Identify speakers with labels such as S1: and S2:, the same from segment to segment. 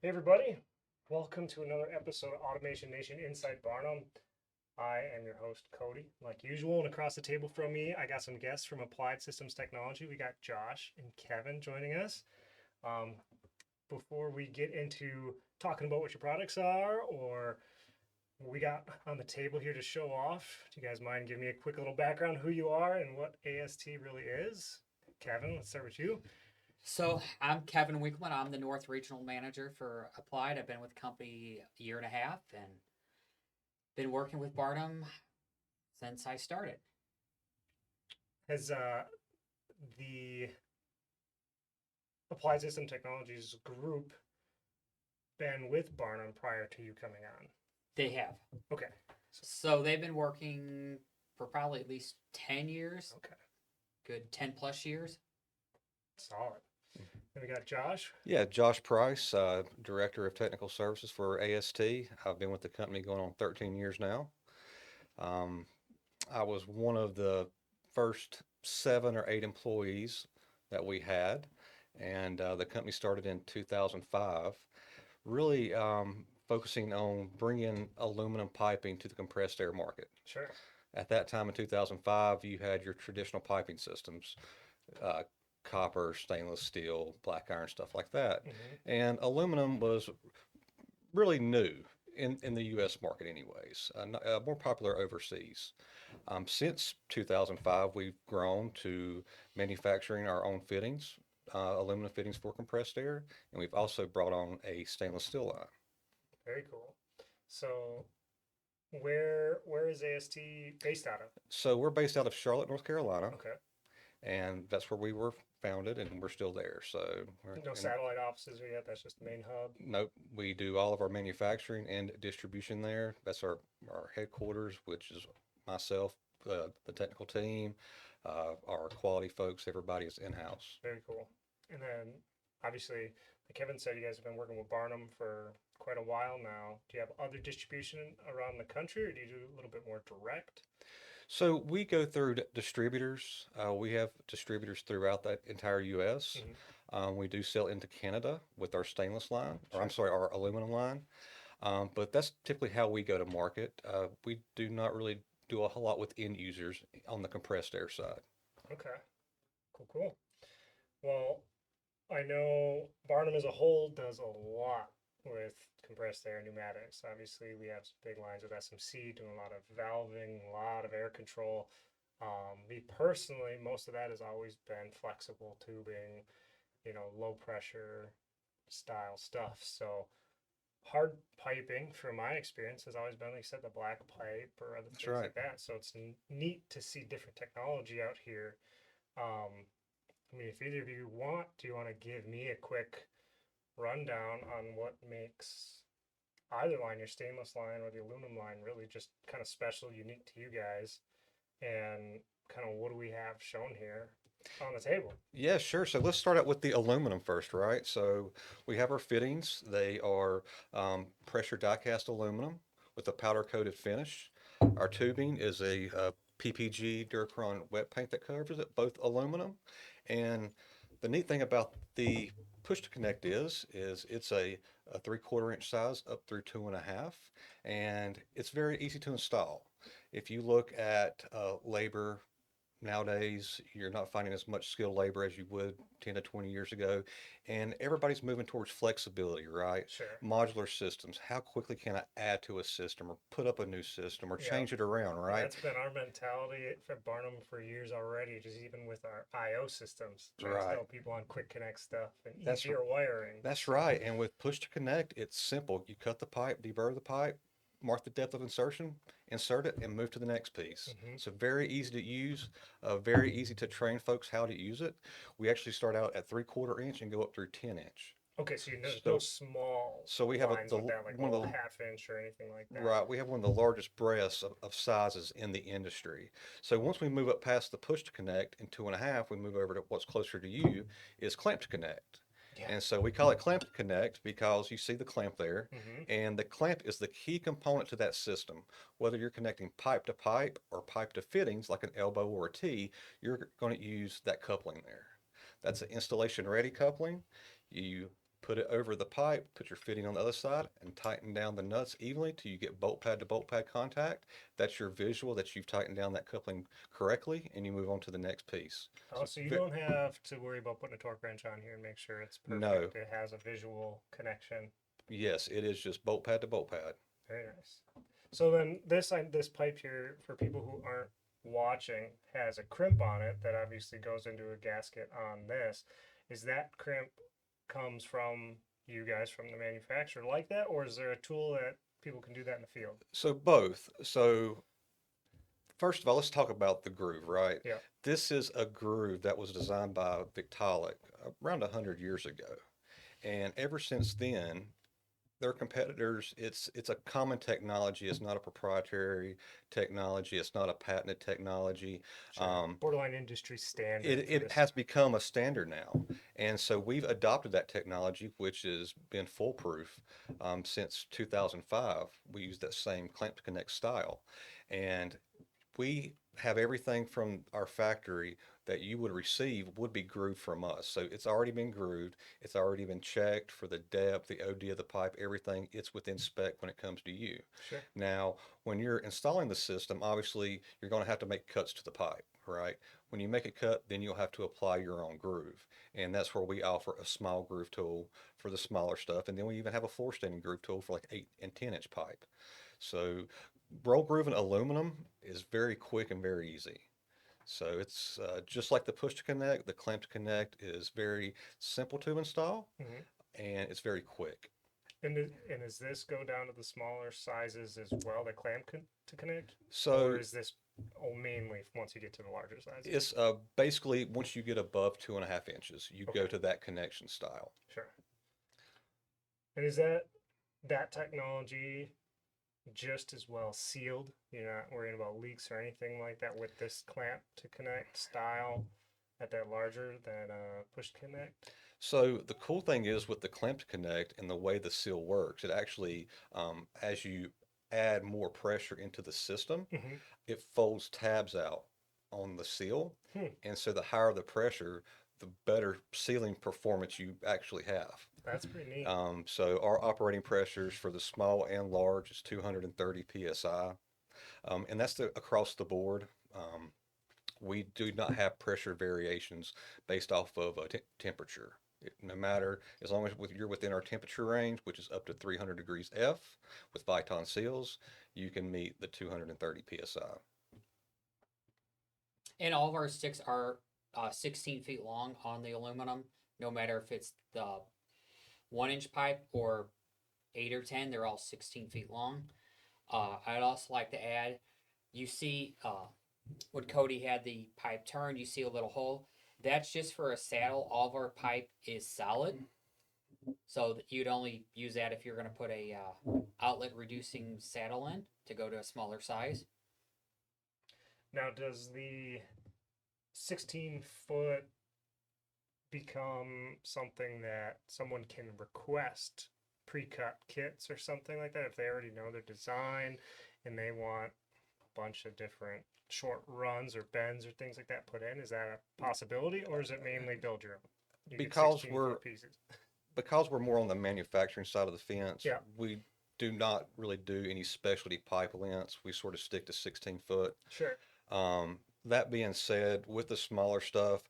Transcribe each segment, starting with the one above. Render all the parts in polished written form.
S1: Hey everybody, welcome to another episode of Automation Nation Inside Barnum. I am your host Cody, like usual, and across the table from me, I got some guests from Applied Systems Technology. We got Josh and Kevin joining us. Um, Before we get into talking about what your products are or what we got on the table here to show off, do you guys mind giving me a quick little background who you are and what AST really is? Kevin, let's start with you.
S2: So I'm Kevin Winkleman. I'm the North Regional Manager for Applied. I've been with the company a year and a half and been working with Barnum since I started.
S1: Has the Applied System Technologies group been with Barnum prior to you coming on?
S2: They have.
S1: Okay.
S2: So they've been working for probably at least 10 years,
S1: Okay.
S2: good 10 plus years.
S1: Solid. And we got Josh.
S3: Yeah, Josh Price, Director of Technical Services for AST. I've been with the company going on 13 years now. Um, I was one of the first 7 or 8 employees that we had, and the company started in 2005, really focusing on bringing aluminum piping to the compressed air market.
S1: Sure.
S3: At that time in 2005, you had your traditional piping systems, uh, copper, stainless steel, black iron, stuff like that. And aluminum was really new in the U.S. market, anyways, more popular overseas. Since 2005, we've grown to manufacturing our own fittings, aluminum fittings for compressed air, and we've also brought on a stainless steel line.
S1: Very cool. So where is AST based out of?
S3: So we're based out of Charlotte, North Carolina,
S1: Okay.
S3: and that's where we were founded, and we're still there. So
S1: No satellite offices yet. That's just the main hub.
S3: nope, we do all of our manufacturing and distribution there. That's our headquarters, which is myself, the technical team, our quality folks. Everybody is in-house.
S1: Very cool. And then obviously, like Kevin said, you guys have been working with Barnum for quite a while now. Do you have other distribution around the country, or do you do a little bit more direct?
S3: So we go through distributors. We have distributors throughout the entire U.S. We do sell into Canada with our stainless line, or I'm sorry, our aluminum line. But that's typically how we go to market. We do not really do a whole lot with end users on the compressed air side.
S1: Okay. Cool, cool. Well, I know Barnum as a whole does a lot with compressed air pneumatics. Obviously, we have some big lines with SMC doing a lot of valving, a lot of air control. Me personally, most of that has always been flexible tubing, low pressure style stuff. So hard piping, from my experience, has always been, like you said, the black pipe or other
S3: That's
S1: things
S3: right.
S1: like that. So it's neat to see different technology out here. Um, I mean, if either of you want, do you want to give me a quick rundown on what makes either line, your stainless line or the aluminum line, really just kind of special, unique to you guys, and kind of what do we have shown here on the table?
S3: Yeah, sure. So let's start out with the aluminum first, right? So we have our fittings. They are pressure die cast aluminum with a powder coated finish. Our tubing is a PPG Duracron wet paint that covers it, both aluminum. And the neat thing about the push to connect is it's a 3/4 inch size up through 2.5, and it's very easy to install. If you look at labor nowadays, you're not finding as much skilled labor as you would 10 to 20 years ago, and everybody's moving towards flexibility, right?
S1: Sure.
S3: Modular systems. How quickly can I add to a system or put up a new system or
S1: Yeah.
S3: change it around, right?
S1: That's been our mentality at Barnum for years already, just even with our IO systems, trying to
S3: Right.
S1: sell people on quick connect stuff and
S3: That's
S1: easier wiring.
S3: that's right. And with push to connect, it's simple. You cut the pipe, deburr the pipe, mark the depth of insertion, insert it, and move to the next piece. So very easy to use, very easy to train folks how to use it. We actually start out at 3/4 inch and go up through 10 inch.
S1: Okay, so there's no
S3: So
S1: small
S3: so we have
S1: lines with that, like a
S3: one
S1: little
S3: of the
S1: half inch or anything like that.
S3: right, we have one of the largest breadths of sizes in the industry. So once we move up past the push to connect in 2.5, we move over to what's closer to you is clamp to connect.
S1: Yeah.
S3: And so we call it clamp to connect because you see the clamp there,
S1: Mm-hmm.
S3: and the clamp is the key component to that system. Whether you're connecting pipe to pipe or pipe to fittings like an elbow or a T, you're going to use that coupling there. That's an installation ready coupling. You put it over the pipe, put your fitting on the other side, and tighten down the nuts evenly till you get bolt pad to bolt pad contact. That's your visual that you've tightened down that coupling correctly, and you move on to the next piece.
S1: Oh, so you don't have to worry about putting a torque wrench on here and make sure it's perfect.
S3: No.
S1: It has a visual connection.
S3: Yes, it is just bolt pad to bolt pad.
S1: Very nice. So then this pipe here, for people who aren't watching, has a crimp on it that obviously goes into a gasket on this. Is that crimp comes from you guys, from the manufacturer like that, or is there a tool that people can do that in the field?
S3: So both. So first of all, let's talk about the groove, right?
S1: Yeah.
S3: This is a groove that was designed by Victaulic around 100 years ago. And ever since then, their competitors, it's a common technology. It's not a proprietary technology. It's not a patented technology.
S1: Sure. Borderline industry standard.
S3: It has become a standard now. And so we've adopted that technology, which has been foolproof since 2005. We use that same clamp to connect style. And we have everything from our factory that you would receive would be grooved from us. So it's already been grooved. It's already been checked for the depth, the OD of the pipe, everything. It's within spec when it comes to you.
S1: Sure.
S3: Now, when you're installing the system, obviously you're going to have to make cuts to the pipe, right? When you make a cut, then you'll have to apply your own groove. And that's where we offer a small groove tool for the smaller stuff. And then we even have a floor standing groove tool for like 8 and 10-inch pipe. So roll grooving aluminum is very quick and very easy. So it's just like the push to connect, the clamp to connect is very simple to install, and it's very quick.
S1: And does this go down to the smaller sizes as well, the clamp to connect?
S3: So
S1: or is this mainly once you get to the larger sizes?
S3: it's basically once you get above 2.5 inches, you go to that connection style.
S1: Sure. And is that technology just as well sealed? You're not worrying about leaks or anything like that with this clamp to connect style at that larger than push to connect?
S3: So the cool thing is with the clamp to connect and the way the seal works, it actually, as you add more pressure into the system, it folds tabs out on the seal. And so the higher the pressure, the better sealing performance you actually have.
S1: That's pretty neat.
S3: So our operating pressures for the small and large is 230 psi, and that's across the board. We do not have pressure variations based off of temperature. No matter, as long as you're within our temperature range, which is up to 300 degrees F with Viton seals, you can meet the 230 psi.
S2: And all of our sticks are 16 feet long on the aluminum, no matter if it's the 1-inch pipe or 8 or 10, they're all 16 feet long. I'd also like to add, you see when Cody had the pipe turned, you see a little hole. That's just for a saddle. All of our pipe is solid. So you'd only use that if you're going to put a outlet reducing saddle in to go to a smaller size.
S1: Now, does the 16-foot become something that someone can request pre-cut kits or something like that if they already know their design and they want a bunch of different short runs or bends or things like that put in? Is that a possibility, or is it mainly build your own? You get
S3: Because
S1: 16-foot pieces.
S3: because we're more on the manufacturing side of the fence,
S1: Yeah.
S3: we do not really do any specialty pipe lengths. We sort of stick to 16 foot.
S1: Sure.
S3: That being said, with the smaller stuff,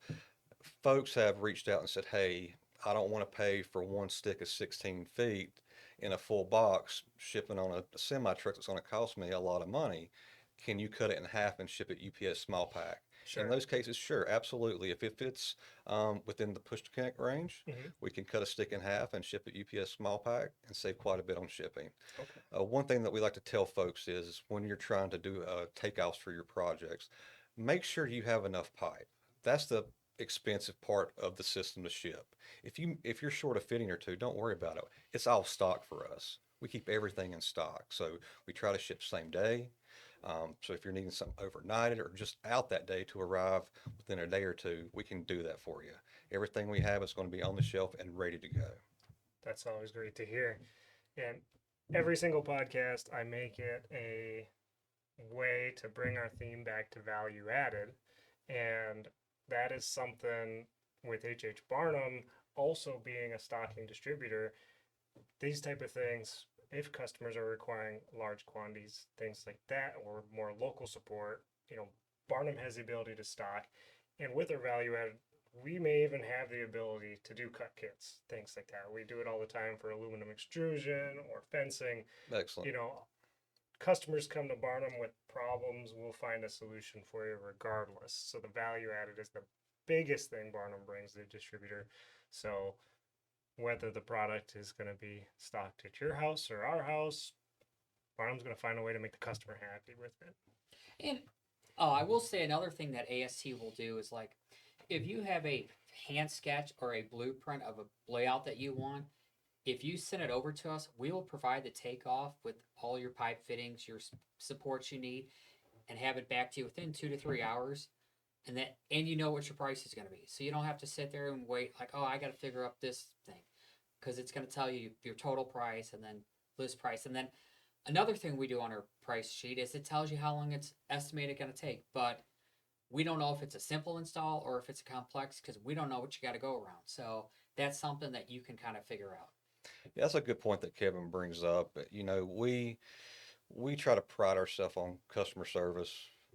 S3: folks have reached out and said, hey, I don't want to pay for one stick of 16 feet in a full box shipping on a semi truck that's going to cost me a lot of money. Can you cut it in half and ship it UPS small pack?
S1: Sure.
S3: In those cases, sure, absolutely. If it fits within the push to connect range, we can cut a stick in half and ship it UPS small pack and save quite a bit on shipping.
S1: Okay.
S3: One thing that we like to tell folks is when you're trying to do takeoffs for your projects, make sure you have enough pipe. That's the expensive part of the system to ship. If you're short a fitting or two, don't worry about it. It's all stock for us. We keep everything in stock. So we try to ship same day. So if you're needing something overnighted or just out that day to arrive within a day or two, we can do that for you. Everything we have is going to be on the shelf and ready to go.
S1: That's always great to hear. And every single podcast, I make it a way to bring our theme back to value added. And that is something with H.H. Barnum also being a stocking distributor, these type of things, if customers are requiring large quantities, things like that, or more local support, Barnum has the ability to stock. And with our value added, we may even have the ability to do cut kits, things like that. We do it all the time for aluminum extrusion or fencing.
S3: Excellent.
S1: Customers come to Barnum with problems, we'll find a solution for you regardless. So the value added is the biggest thing Barnum brings the distributor. So whether the product is going to be stocked at your house or our house, Barnum's going to find a way to make the customer happy with it.
S2: And I will say another thing that AST will do is like, if you have a hand sketch or a blueprint of a layout that you want, if you send it over to us, we will provide the takeoff with all your pipe fittings, your supports you need, and have it back to you within 2 to 3 hours. And you know what your price is going to be, so you don't have to sit there and wait like, oh, I got to figure up this thing, because it's going to tell you your total price and then list price. And then another thing we do on our price sheet is it tells you how long it's estimated going to take, but we don't know if it's a simple install or if it's a complex, because we don't know what you got to go around. So that's something that you can kind of figure out.
S3: Yeah, that's a good point that Kevin brings up. We try to pride ourselves on customer service,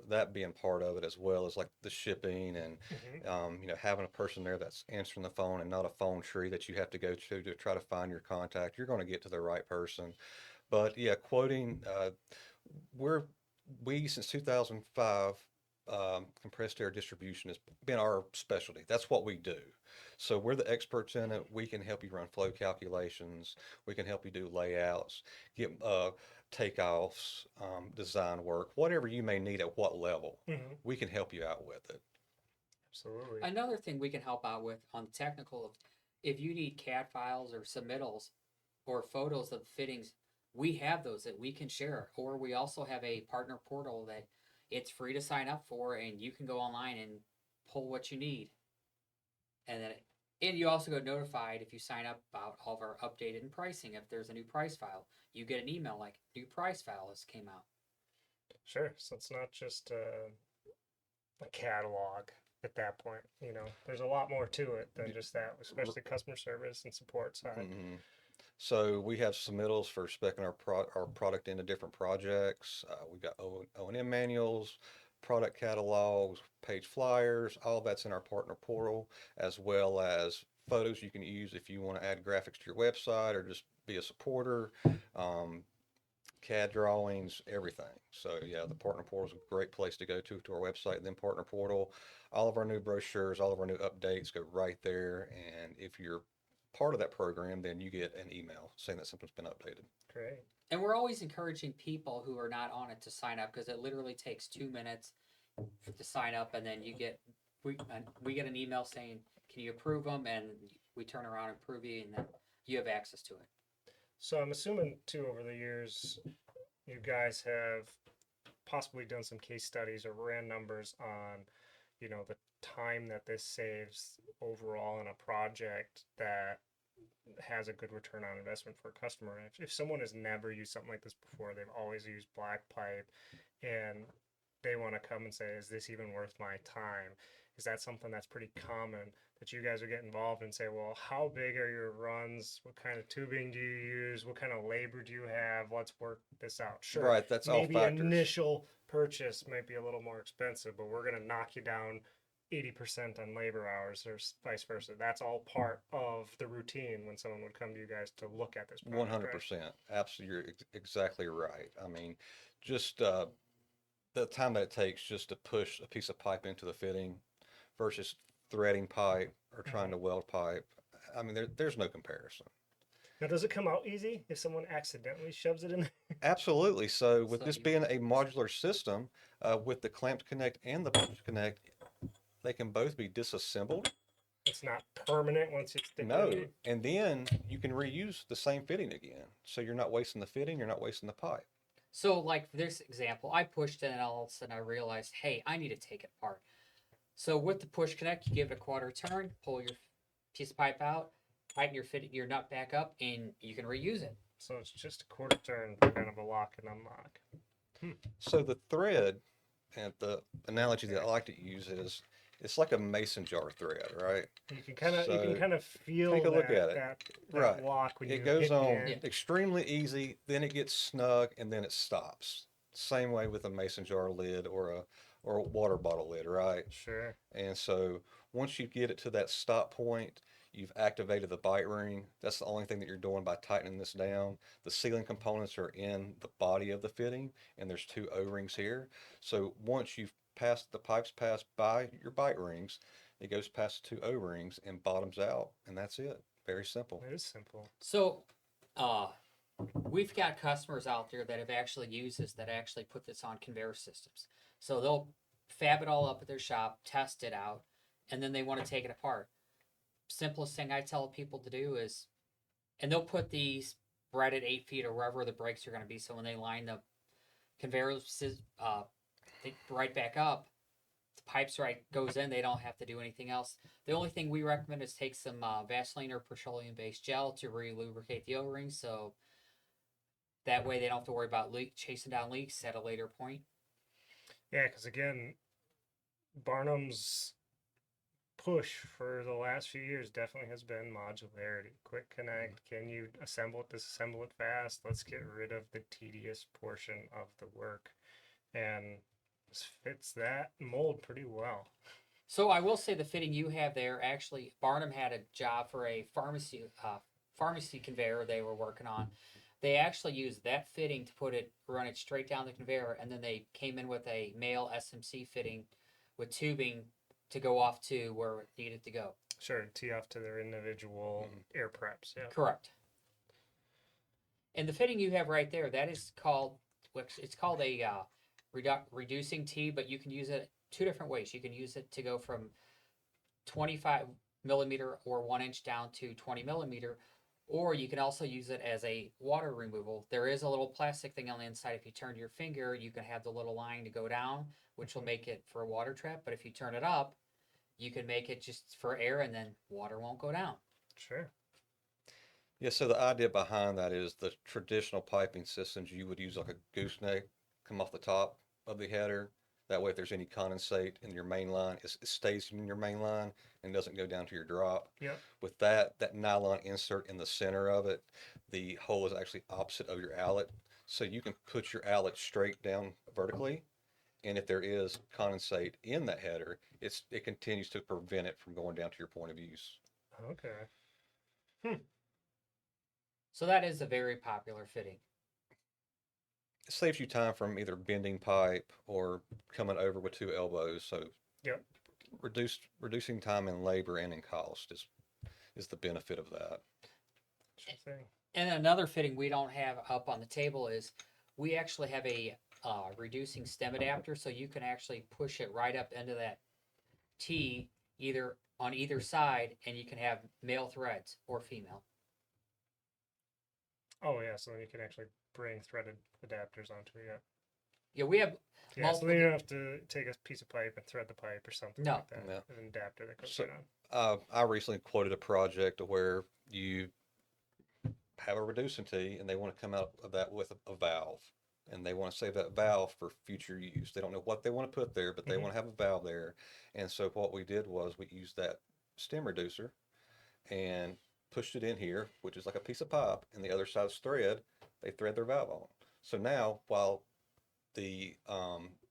S3: that being part of it, as well as like the shipping and having a person there that's answering the phone and not a phone tree that you have to go to try to find your contact. You're going to get to the right person. But yeah, quoting, we since 2005, compressed air distribution has been our specialty. That's what we do. So we're the experts in it. We can help you run flow calculations. We can help you do layouts, get takeoffs, design work, whatever you may need at what level. We can help you out with it.
S1: Absolutely.
S2: Another thing we can help out with on the technical, if you need CAD files or submittals or photos of fittings, we have those that we can share. Or we also have a partner portal that it's free to sign up for, and you can go online and pull what you need. And you also get notified if you sign up about all of our updated and pricing. If there's a new price file, you get an email like new price file has came out.
S1: Sure. So it's not just a catalog at that point. There's a lot more to it than just that, especially customer service and support side.
S3: Mm-hmm. So we have submittals for specing our product into different projects. We've got O&M manuals, product catalogs, page flyers, all that's in our partner portal, as well as photos you can use if you want to add graphics to your website or just be a supporter, CAD drawings, everything. So yeah, the partner portal is a great place to go to our website, then partner portal. All of our new brochures, all of our new updates go right there. And if you're part of that program, then you get an email saying that something's been updated.
S1: Great.
S2: And we're always encouraging people who are not on it to sign up, because it literally takes 2 minutes to sign up, and then we get an email saying, can you approve them? And we turn around and approve you, and then you have access to it.
S1: So I'm assuming too, over the years, you guys have possibly done some case studies or ran numbers on, the time that this saves overall in a project that has a good return on investment for a customer. And if someone has never used something like this before, they've always used black pipe, and they want to come and say, is this even worth my time? Is that something that's pretty common that you guys are getting involved and say, well, how big are your runs? What kind of tubing do you use? What kind of labor do you have? Let's work this out. Sure.
S3: Right, that's all
S1: maybe
S3: factors.
S1: Initial purchase might be a little more expensive, but we're going to knock you down 80% on labor hours or vice versa. That's all part of the routine when someone would come to you guys to look at this product.
S3: 100%. Right? Absolutely, you're exactly right. I mean, just the time that it takes just to push a piece of pipe into the fitting versus threading pipe or trying to weld pipe. I mean, there's no comparison.
S1: Now, does it come out easy if someone accidentally shoves it in there?
S3: Absolutely. So with this being a modular system, with the clamped connect and the push connect, they can both be disassembled.
S1: It's not permanent once you stick
S3: No,
S1: it in.
S3: and then you can reuse the same fitting again. So you're not wasting the fitting, you're not wasting the pipe.
S2: So like for this example, I pushed it and all of a sudden I realized, hey, I need to take it apart. So with the push connect, you give it a quarter turn, pull your piece of pipe out, tighten your nut back up, and you can reuse it.
S1: So it's just a quarter turn, kind of a lock and unlock.
S3: So the thread, and the analogy that I like to use is, It's like a mason jar thread, right?
S1: You can kind of
S3: So
S1: feel
S3: take a look at it.
S1: that
S3: Right.
S1: lock when you
S3: It goes
S1: hit the
S3: on
S1: end.
S3: extremely easy, then it gets snug, and then it stops. Same way with a mason jar lid or a water bottle lid, right?
S1: Sure.
S3: And so once you get it to that stop point, you've activated the bite ring. That's the only thing that you're doing by tightening this down. The sealing components are in the body of the fitting, and there's two O-rings here. So once you've passed the pipes pass by your bite rings, it goes past the two O-rings and bottoms out, and that's it. Very simple.
S1: It is simple.
S2: So, uh, we've got customers out there that have actually used this, that actually put this on conveyor systems. So they'll fab it all up at their shop, test it out, and then they want to take it apart. Simplest thing I tell people to do is, and they'll put these right at 8 feet or wherever the brakes are going to be. So when they line the conveyor right back up, the pipes right goes in. They don't have to do anything else. The only thing we recommend is take some Vaseline or petroleum-based gel to re-lubricate the O-rings, so that way they don't have to worry about chasing down leaks at a later point.
S1: Yeah, because again, Barnum's push for the last few years definitely has been modularity. Quick connect. Can you assemble it, disassemble it fast? Let's get rid of the tedious portion of the work. And this fits that mold pretty well.
S2: So I will say the fitting you have there, actually, Barnum had a job for a pharmacy conveyor they were working on. They actually used that fitting to run it straight down the conveyor, and then they came in with a male SMC fitting with tubing to go off to where it needed to go.
S1: Sure, tee off to their individual air preps. Yeah.
S2: Correct. And the fitting you have right there, that is called, it's called a reducing tee, but you can use it two different ways. You can use it to go from 25 millimeter or 1 inch down to 20 millimeter, or you can also use it as a water removal. There is a little plastic thing on the inside. If you turn your finger, you can have the little line to go down, which will make it for a water trap. But if you turn it up, you can make it just for air, and then water won't go down.
S1: Sure.
S3: Yeah, so the idea behind that is the traditional piping systems, you would use like a gooseneck come off the top of the header. That way, if there's any condensate in your main line, it stays in your main line and doesn't go down to your drop.
S1: Yep.
S3: With that nylon insert in the center of it, the hole is actually opposite of your outlet. So you can put your outlet straight down vertically. And if there is condensate in that header, it continues to prevent it from going down to your point of use.
S1: Okay.
S2: So that is a very popular fitting.
S3: It saves you time from either bending pipe or coming over with two elbows. So
S1: Yep.
S3: reducing time in labor and in cost is the benefit of that.
S1: Sure thing.
S2: And another fitting we don't have up on the table is we actually have a reducing stem adapter, so you can actually push it right up into that T on either side, and you can have male threads or female.
S1: Oh yeah, so then you can actually bring threaded adapters onto it. Yeah.
S2: Yeah, we have
S1: Yeah, so
S2: multiple.
S1: then you don't have to take a piece of pipe and thread the pipe or something
S2: No.
S1: like that.
S3: No.
S1: An adapter that goes
S3: So-
S1: right on.
S3: I recently quoted a project where you have a reducing tee and they want to come out of that with a valve. And they want to save that valve for future use. They don't know what they want to put there, but they
S1: Mhm.
S3: want to have a valve there. And so what we did was we used that stem reducer and pushed it in here, which is like a piece of pipe, and the other side's thread. They thread their valve on. So now, while the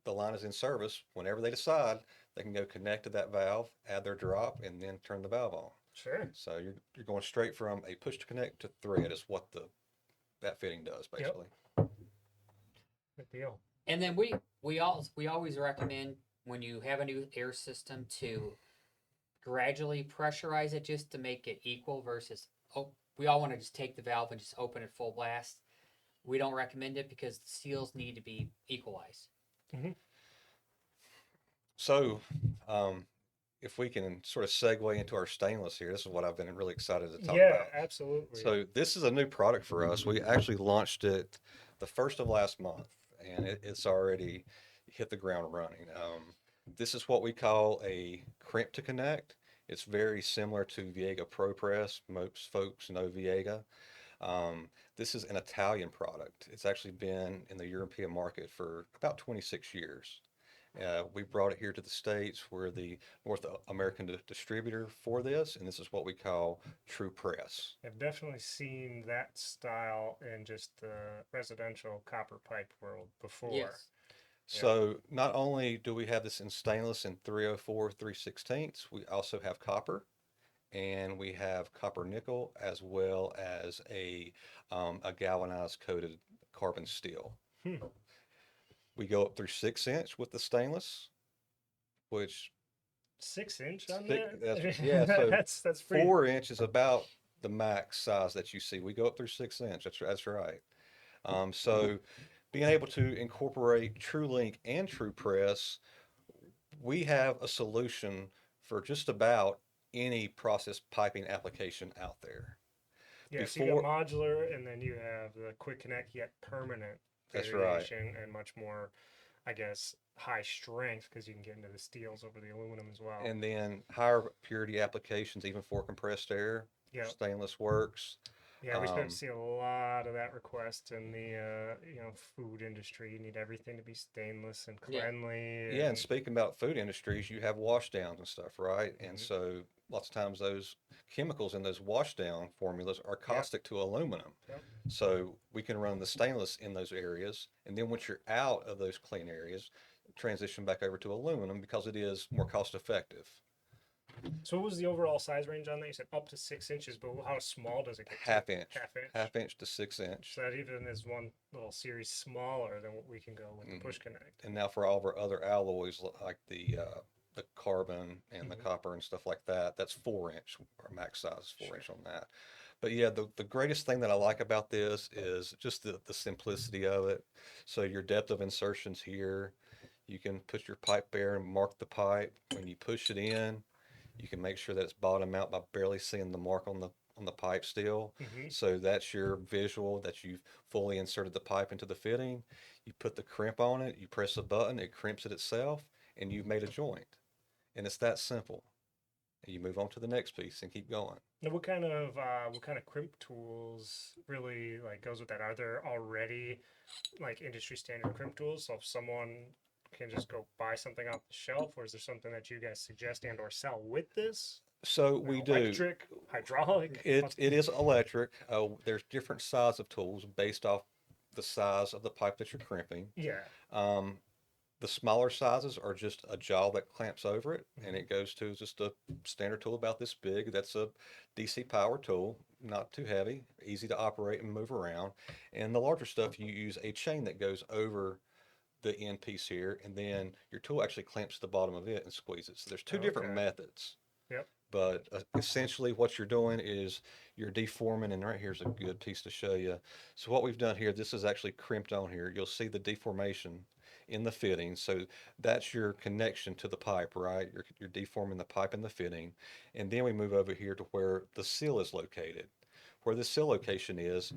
S3: line is in service, whenever they decide, they can go connect to that valve, add their drop, and then turn the valve on.
S1: Sure.
S3: So you're going straight from a push to connect to thread is what that fitting does basically.
S1: Good deal.
S2: And then we always recommend when you have a new air system to gradually pressurize it just to make it equal versus we all want to just take the valve and just open it full blast. We don't recommend it because the seals need to be equalized.
S3: So if we can sort of segue into our stainless here, this is what I've been really excited to talk
S1: Yeah,
S3: about.
S1: absolutely.
S3: So this is a new product for us. We actually launched it the first of last month, and it's already hit the ground running. This is what we call a crimp to connect. It's very similar to Viega ProPress. Most folks know Viega. This is an Italian product. It's actually been in the European market for about 26 years. We brought it here to the States. We're the North American distributor for this, and this is what we call TruPress.
S1: I've definitely seen that style in just the residential copper pipe world before.
S2: Yes.
S1: Yeah.
S3: So not only do we have this in stainless in 304 3/16, we also have copper, and we have copper nickel as well as a galvanized coated carbon steel.
S1: Hmm.
S3: We go up through 6 inch with the stainless, which
S1: 6 inch on
S3: six,
S1: that?
S3: yeah, so
S1: That's pretty.
S3: 4 inch is about the max size that you see. We go up through 6 inch. That's right. So being able to incorporate TruLink and TruPress, we have a solution for just about any process piping application out there.
S1: Yeah, so you got modular, and then you have the quick connect yet permanent
S3: That's right.
S1: variation, and much more, I guess, high strength because you can get into the steels over the aluminum as well.
S3: And then higher purity applications, even for compressed air,
S1: Yeah,
S3: stainless works.
S1: yeah, we start to
S3: Um,
S1: see a lot of that request in the food industry. You need everything to be stainless and
S2: Yeah.
S1: cleanly.
S3: Yeah, and speaking about food industries, you have wash downs and stuff, right? And
S1: Mhm.
S3: so lots of times those chemicals in those wash down formulas are caustic to aluminum.
S1: Yep.
S3: So we can run the stainless in those areas, and then once you're out of those clean areas, transition back over to aluminum because it is more cost effective.
S1: So what was the overall size range on that? You said up to 6 inches, but how small does it get to?
S3: Half inch,
S1: Half inch.
S3: half inch to 6 inch.
S1: So that even is one little series smaller than what we can go with the
S3: Mhm.
S1: push connect.
S3: And now for all of our other alloys like the carbon and the
S1: Mhm.
S3: copper and stuff like that, that's 4 inch. Our max size is 4 inch on that. But yeah, the greatest thing that I like about this is just the simplicity of it. So your depth of insertions here, you can put your pipe there and mark the pipe. When you push it in, you can make sure that it's bottom out by barely seeing the mark on the pipe still.
S1: Hmm.
S3: So that's your visual that you've fully inserted the pipe into the fitting. You put the crimp on it, you press a button, it crimps it itself, and you've made a joint. And it's that simple. And you move on to the next piece and keep going.
S1: Now, what kind of crimp tools really like goes with that? Are there already like industry standard crimp tools? So if someone can just go buy something off the shelf, or is there something that you guys suggest and or sell with this?
S3: So we do.
S1: Electric, hydraulic.
S3: It is electric. There's different size of tools based off the size of the pipe that you're crimping.
S1: Yeah.
S3: Um, the smaller sizes are just a jaw that clamps over it, and it goes to just a standard tool about this big. That's a DC power tool, not too heavy, easy to operate and move around. And the larger stuff, you use a chain that goes over the end piece here, and then your tool actually clamps to the bottom of it and squeezes. So there's two different
S1: Okay.
S3: methods.
S1: Yep.
S3: But essentially, what you're doing is you're deforming, and right here's a good piece to show you. So what we've done here, this is actually crimped on here. You'll see the deformation in the fitting. So that's your connection to the pipe, right? You're deforming the pipe and the fitting. And then we move over here to where the seal is located. Where the seal location is,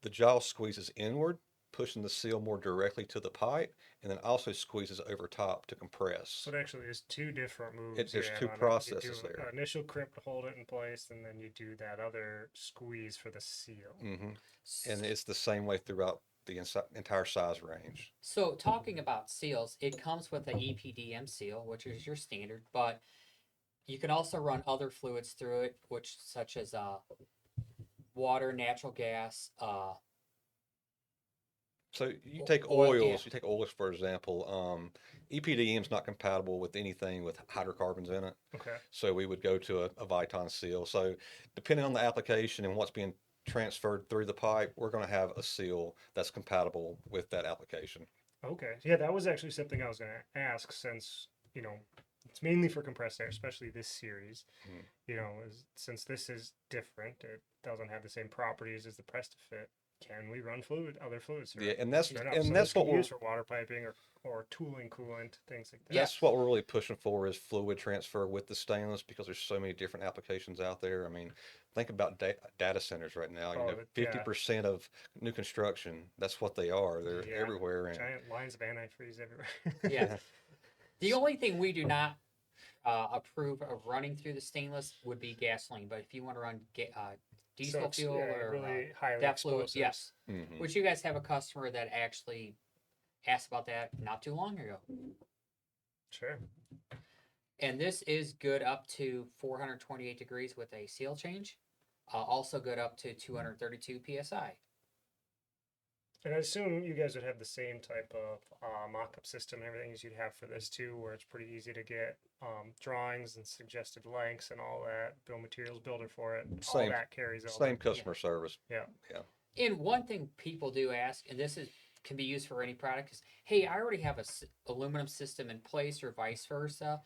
S3: the jaw squeezes inward, pushing the seal more directly to the pipe, and then also squeezes over top to compress.
S1: So it actually is two different moves.
S3: There's
S1: you
S3: two
S1: have on it.
S3: processes
S1: You do
S3: there.
S1: an initial crimp to hold it in place, and then you do that other squeeze for the seal.
S3: Hmm. And it's the same way throughout the entire size range.
S2: So talking about seals, it comes with an EPDM seal, which is your standard, but you can also run other fluids through it, which such as water, natural gas,
S3: So you take
S2: oil, yeah.
S3: oils, you take oils for example. EPDM is not compatible with anything with hydrocarbons in it.
S1: Okay.
S3: So we would go to a Viton seal. So depending on the application and what's being transferred through the pipe, we're going to have a seal that's compatible with that application.
S1: Okay. Yeah, that was actually something I was going to ask since, it's mainly for compressed air, especially this series. Since this is different, it doesn't have the same properties as the press to fit. Can we run other fluids through
S3: Yeah,
S1: it?
S3: and that's
S1: So
S3: and
S1: this
S3: that's
S1: can
S3: what
S1: be
S3: we're
S1: used for water piping or tooling coolant, things like that.
S3: that's what we're really pushing for is fluid transfer with the stainless because there's so many different applications out there. I mean, think about data centers right now.
S1: Oh, yeah.
S3: 50% of new construction, that's what they are. They're
S1: Yeah.
S3: everywhere. And
S1: Giant lines of antifreeze everywhere.
S2: Yeah. The only thing we do not approve of running through the stainless would be gasoline. But if you want to run diesel fuel or
S1: really highly
S2: that fluid,
S1: explosives.
S2: yes.
S3: Mhm.
S2: Which you guys have a customer that actually asked about that not too long ago.
S1: Sure.
S2: And this is good up to 428 degrees with a seal change. Also good up to 232 psi.
S1: And I assume you guys would have the same type of mock-up system and everything as you'd have for this too, where it's pretty easy to get drawings and suggested lengths and all that. Bill of materials builder for it. All
S3: Same,
S1: that carries over.
S3: same customer service.
S1: Yeah.
S3: Yeah.
S2: And one thing people do ask, and this is can be used for any product, is hey, I already have a aluminum system in place, or vice versa,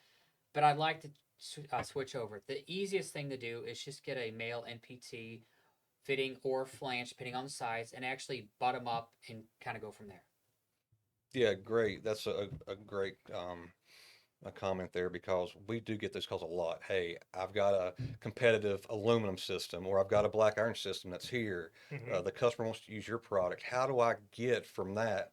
S2: but I'd like to switch over. The easiest thing to do is just get a male NPT fitting or flange, depending on the size, and actually butt them up and kind of go from there.
S3: Yeah, great. That's a great a comment there because we do get those calls a lot. Hey, I've got a competitive aluminum system or I've got a black iron system that's here.
S1: Hmm.
S3: The customer wants to use your product. How do I get from that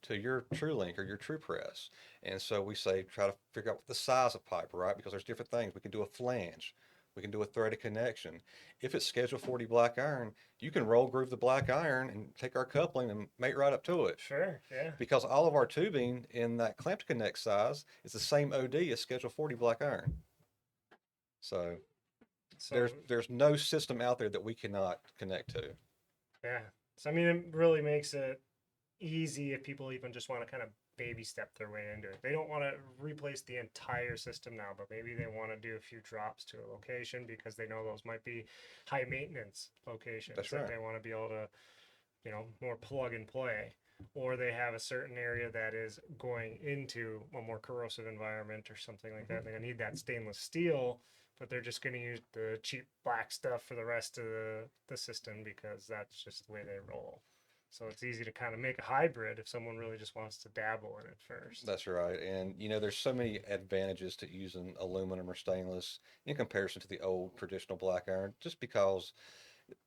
S3: to your TruLink or your TruPress? And so we say try to figure out the size of pipe, right? Because there's different things. We can do a flange. We can do a threaded connection. If it's Schedule 40 black iron, you can roll groove the black iron and take our coupling and mate right up to it
S1: Sure. Yeah.
S3: because all of our tubing in that clamp to connect size is the same OD as Schedule 40 black iron. So
S1: So
S3: there's no system out there that we cannot connect to.
S1: yeah. So I mean, it really makes it easy if people even just want to kind of baby step their way into it. They don't want to replace the entire system now, but maybe they want to do a few drops to a location because they know those might be high maintenance locations
S3: That's
S1: that
S3: right.
S1: they want to be able to, more plug and play. Or they have a certain area that is going into a more corrosive environment or something like that. They're gonna need that stainless steel, but they're just gonna use the cheap black stuff for the rest of the system because that's just the way they roll. So it's easy to kind of make a hybrid if someone really just wants to dabble in it first.
S3: That's right. And there's so many advantages to using aluminum or stainless in comparison to the old traditional black iron, just because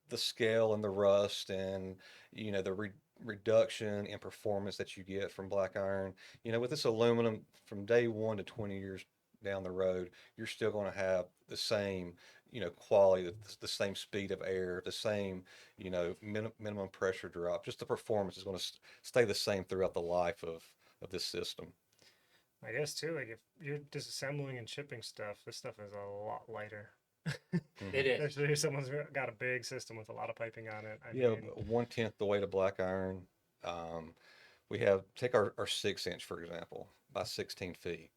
S3: the scale and the rust and the reduction in performance that you get from black iron. With this aluminum, from day one to 20 years down the road, you're still going to have the same quality, the same speed of air, the same minimum pressure drop. Just the performance is going to stay the same throughout the life of this system.
S1: I guess too, like if you're disassembling and shipping stuff, this stuff is a lot lighter.
S2: It is.
S1: Especially if someone's got a big system with a lot of piping on it. I
S3: Yeah,
S1: mean,
S3: 1/10 the weight of black iron. We have take our 6 inch for example by 16 feet.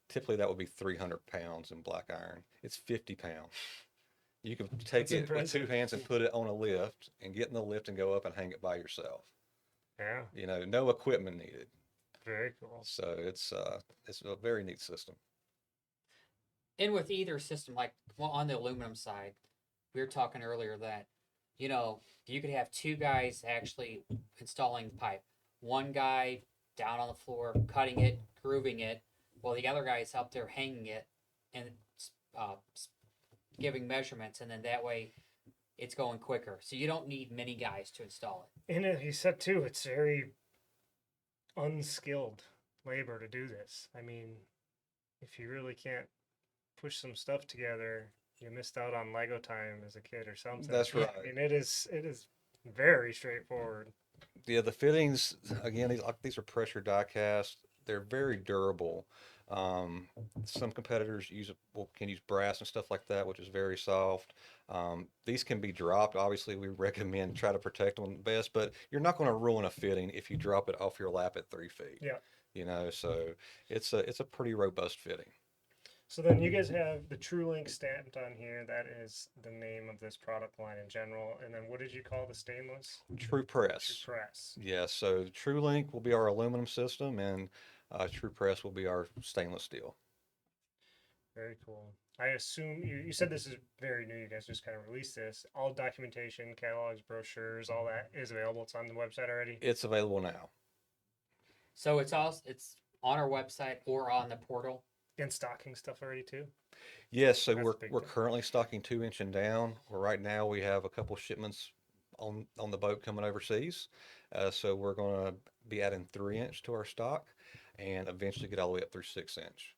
S3: Typically that would be 300 pounds in black iron. It's 50 pounds. You can take
S1: that's
S3: it with
S1: impressive.
S3: 2 hands and put it on a lift and get in the lift and go up and hang it by yourself.
S1: Yeah,
S3: No equipment needed.
S1: very cool.
S3: So it's a very neat system.
S2: And with either system, like on the aluminum side, we were talking earlier that, you could have two guys actually installing the pipe. One guy down on the floor cutting it, grooving it, while the other guy is up there hanging it and uh, giving measurements, and then that way it's going quicker. So you don't need many guys to install it.
S1: And he said too, it's very unskilled labor to do this. I mean, if you really can't push some stuff together, you missed out on Lego time as a kid or something.
S3: That's right.
S1: I mean, it is very straightforward.
S3: Yeah, the fittings again. These are pressure die cast. They're very durable. Some competitors can use brass and stuff like that, which is very soft. These can be dropped. Obviously, we recommend try to protect them the best, but you're not going to ruin a fitting if you drop it off your lap at 3 feet.
S1: Yeah.
S3: So it's a pretty robust fitting.
S1: So then you guys have the TruLink stamped on here. That is the name of this product line in general. And then what did you call the stainless?
S3: TruPress.
S1: TruPress.
S3: Yeah, so TruLink will be our aluminum system, and TruPress will be our stainless steel.
S1: Very cool. I assume you said this is very new. You guys just kind of released this. All documentation, catalogs, brochures, all that is available. It's on the website already.
S3: It's available now.
S2: So it's on our website or on the portal.
S1: And stocking stuff already too.
S3: Yes, so
S1: That's
S3: we're
S1: a big
S3: we're
S1: thing.
S3: currently stocking 2 inch and down. Right now we have a couple shipments on the boat coming overseas. So we're going to be adding 3 inch to our stock, and eventually get all the way up through 6 inch.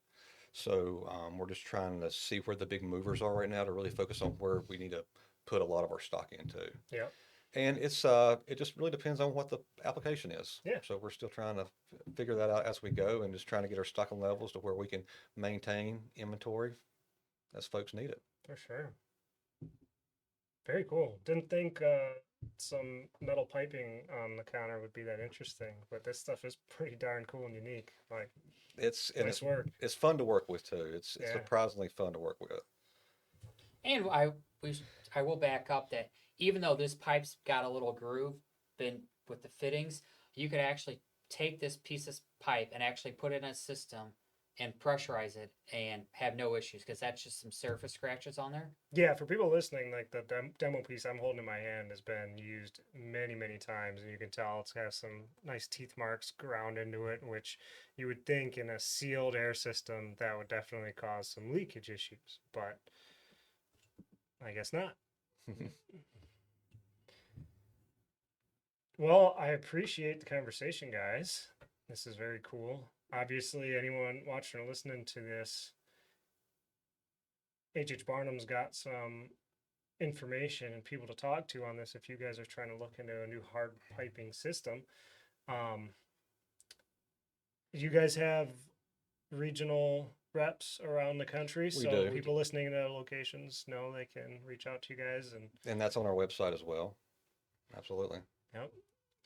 S3: So we're just trying to see where the big movers are right now to really focus on where we need to put a lot of our stock into.
S1: Yeah.
S3: And it just really depends on what the application is.
S1: Yeah.
S3: So we're still trying to figure that out as we go and just trying to get our stocking levels to where we can maintain inventory as folks need it.
S1: For sure. Very cool. Didn't think some metal piping on the counter would be that interesting, but this stuff is pretty darn cool and unique. Like,
S3: And
S1: nice work.
S3: it's fun to work with too. It's
S1: Yeah.
S3: surprisingly fun to work with.
S2: And I will back up that even though this pipe's got a little groove been with the fittings, you could actually take this piece of pipe and actually put it in a system and pressurize it and have no issues because that's just some surface scratches on there.
S1: Yeah, for people listening, like the demo piece I'm holding in my hand has been used many, many times, and you can tell it's got some nice teeth marks ground into it, which you would think in a sealed air system that would definitely cause some leakage issues, but I guess not. Well, I appreciate the conversation, guys. This is very cool. Obviously, anyone watching or listening to this, H.H. Barnum's got some information and people to talk to on this if you guys are trying to look into a new hard piping system. You guys have regional reps around the country, so
S3: do.
S1: people listening to locations know they can reach out to you guys.
S3: And that's on our website as well. Absolutely.
S1: Yep.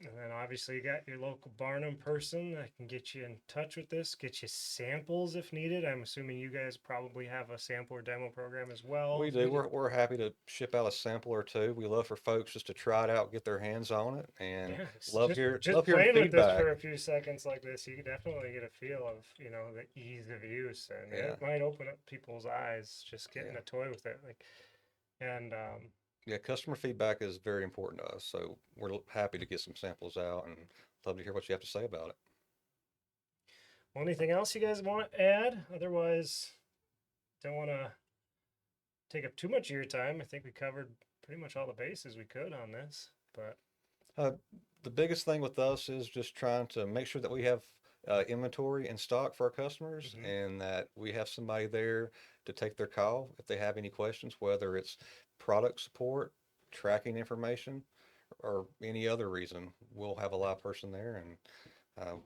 S1: And then obviously you got your local Barnum person that can get you in touch with this, get you samples if needed. I'm assuming you guys probably have a sample or demo program as well.
S3: We do. We're happy to ship out a sample or two. We love for folks just to try it out, get their hands on it, and
S1: Yeah,
S3: love
S1: just
S3: hearing
S1: playing with this
S3: feedback.
S1: for a few seconds like this, you can definitely get a feel of, the ease of use, and it might open up people's eyes just getting a toy with it.
S3: Yeah, customer feedback is very important to us, so we're happy to get some samples out and love to hear what you have to say about it.
S1: Well, anything else you guys want to add? Otherwise, don't want to take up too much of your time. I think we covered pretty much all the bases we could on this, but
S3: The biggest thing with us is just trying to make sure that we have inventory in stock for our customers and that we have somebody there to take their call if they have any questions, whether it's product support, tracking information, or any other reason. We'll have a live person there, and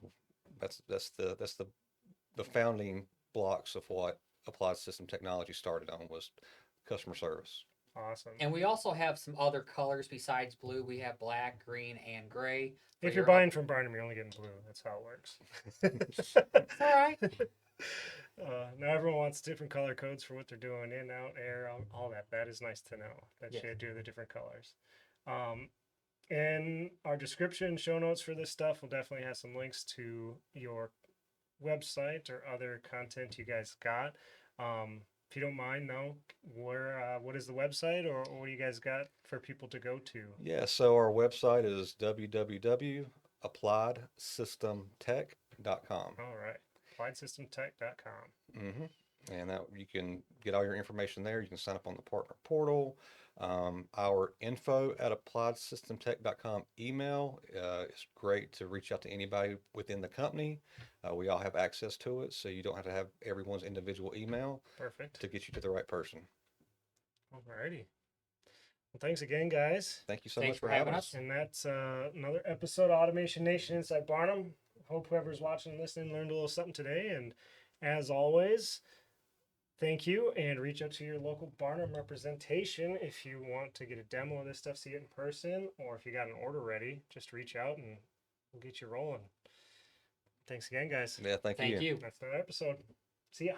S3: that's the founding blocks of what Applied System Technology started on was customer service.
S1: awesome.
S2: And we also have some other colors besides blue. We have black, green, and gray.
S1: If you're buying from Barnum, you're only getting blue. That's how it works.
S2: It's all right.
S1: Now everyone wants different color codes for what they're doing, in, out, air, all that. That is nice to know that
S2: Yes.
S1: you do the different colors. In our description, show notes for this stuff, we'll definitely have some links to your website or other content you guys got. If you don't mind, though, what is the website, or what do you guys got for people to go to?
S3: Yeah, so our website is www.appliedsystemtech.com.
S1: All right, appliedsystemtech.com.
S3: And that you can get all your information there. You can sign up on the partner portal. Our info at appliedsystemtech.com email is great to reach out to anybody within the company. We all have access to it, so you don't have to have everyone's individual email
S1: Perfect.
S3: to get you to the right person.
S1: Alrighty. Well, thanks again, guys.
S3: Thank you so
S2: Thanks
S3: much for
S2: for having us.
S1: And that's another episode of Automation Nation Inside Barnum. Hope whoever's watching and listening learned a little something today. And as always, thank you, and reach out to your local Barnum representation if you want to get a demo of this stuff, see it in person, or if you got an order ready, just reach out and we'll get you rolling. Thanks again, guys.
S3: Yeah, thank you.
S2: Thank you.
S1: That's another episode. See ya.